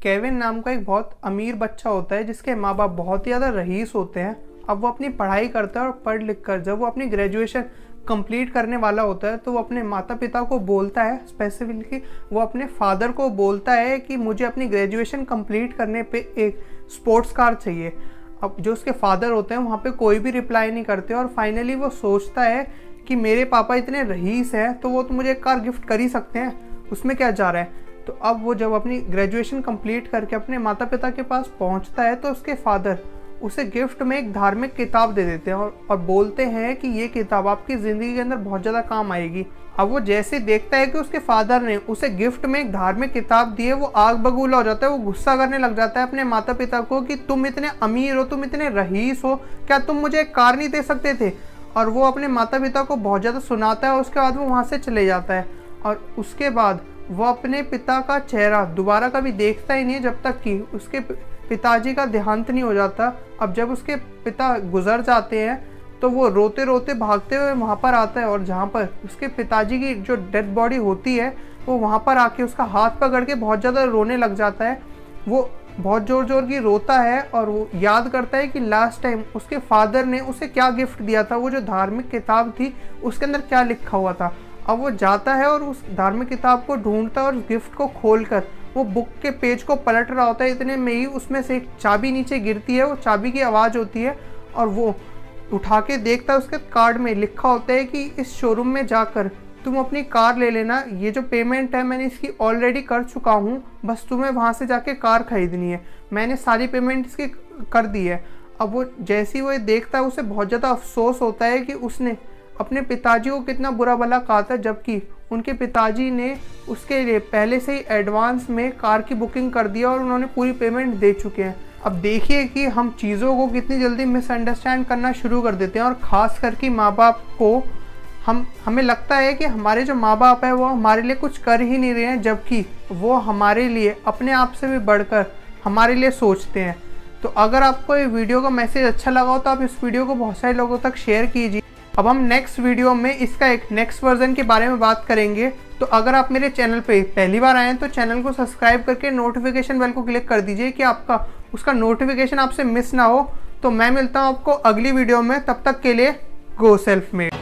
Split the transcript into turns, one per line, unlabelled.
Kevin नाम का एक बहुत अमीर बच्चा होता है जिसके माँ बाप बहुत ही ज़्यादा रईस होते हैं। अब वो अपनी पढ़ाई करता है और पढ़ लिख कर जब वो अपनी ग्रेजुएशन कंप्लीट करने वाला होता है तो वो अपने माता पिता को बोलता है, स्पेसिफिकली वो अपने फादर को बोलता है कि मुझे अपनी ग्रेजुएशन कंप्लीट करने पे एक स्पोर्ट्स कार चाहिए। अब जो उसके फादर होते हैं वहाँ पे कोई भी रिप्लाई नहीं करते और फाइनली वो सोचता है कि मेरे पापा इतने रईस हैं तो वो तो मुझे एक कार गिफ्ट कर ही सकते हैं, उसमें क्या जा रहा है। तो अब वो जब अपनी ग्रेजुएशन कंप्लीट करके अपने माता पिता के पास पहुंचता है तो उसके फादर उसे गिफ्ट में एक धार्मिक किताब दे देते हैं और बोलते हैं कि ये किताब आपकी ज़िंदगी के अंदर बहुत ज़्यादा काम आएगी। अब वो जैसे देखता है कि उसके फादर ने उसे गिफ्ट में एक धार्मिक किताब दी है, वो आग बबूला हो जाता है। वो गुस्सा करने लग जाता है अपने माता पिता को कि तुम इतने अमीर हो, तुम इतने रईस हो, क्या तुम मुझे एक कार नहीं दे सकते थे। और वो अपने माता पिता को बहुत ज़्यादा सुनाता है। उसके बाद वो वहाँ से चले जाता है और उसके बाद वो अपने पिता का चेहरा दोबारा कभी देखता ही नहीं जब तक कि उसके पिताजी का देहांत नहीं हो जाता। अब जब उसके पिता गुजर जाते हैं तो वो रोते रोते भागते हुए वहाँ पर आता है और जहाँ पर उसके पिताजी की जो डेड बॉडी होती है वो वहाँ पर आके उसका हाथ पकड़ के बहुत ज़्यादा रोने लग जाता है। वो बहुत ज़ोर ज़ोर की रोता है और वो याद करता है कि लास्ट टाइम उसके फादर ने उसे क्या गिफ्ट दिया था, वो जो धार्मिक किताब थी उसके अंदर क्या लिखा हुआ था। अब वो जाता है और उस धार्मिक किताब को ढूंढता है और उस गिफ्ट को खोलकर वो बुक के पेज को पलट रहा होता है। इतने में ही उसमें से एक चाबी नीचे गिरती है, वो चाबी की आवाज़ होती है और वो उठा के देखता है। उसके कार्ड में लिखा होता है कि इस शोरूम में जाकर तुम अपनी कार ले लेना, ये जो पेमेंट है मैंने इसकी ऑलरेडी कर चुका हूँ, बस तुम्हें वहाँ से जाके कार खरीदनी है, मैंने सारी पेमेंट इसकी कर दी है। अब वो जैसे ही वो देखता है उसे बहुत ज़्यादा अफसोस होता है कि उसने अपने पिताजी को कितना बुरा भला कहा था, जबकि उनके पिताजी ने उसके लिए पहले से ही एडवांस में कार की बुकिंग कर दिया और उन्होंने पूरी पेमेंट दे चुके हैं। अब देखिए कि हम चीज़ों को कितनी जल्दी मिसअंडरस्टैंड करना शुरू कर देते हैं और ख़ास करके माँ बाप को हमें लगता है कि हमारे जो माँ बाप है वो हमारे लिए कुछ कर ही नहीं रहे हैं, जबकि वो हमारे लिए अपने आप से भी बढ़कर हमारे लिए सोचते हैं। तो अगर आपको ये वीडियो का मैसेज अच्छा लगा हो तो आप इस वीडियो को बहुत सारे लोगों तक शेयर कीजिए। अब हम नेक्स्ट वीडियो में इसका एक नेक्स्ट वर्जन के बारे में बात करेंगे। तो अगर आप मेरे चैनल पे पहली बार आए हैं तो चैनल को सब्सक्राइब करके नोटिफिकेशन बेल को क्लिक कर दीजिए कि आपका उसका नोटिफिकेशन आपसे मिस ना हो। तो मैं मिलता हूँ आपको अगली वीडियो में, तब तक के लिए गो सेल्फ मेड।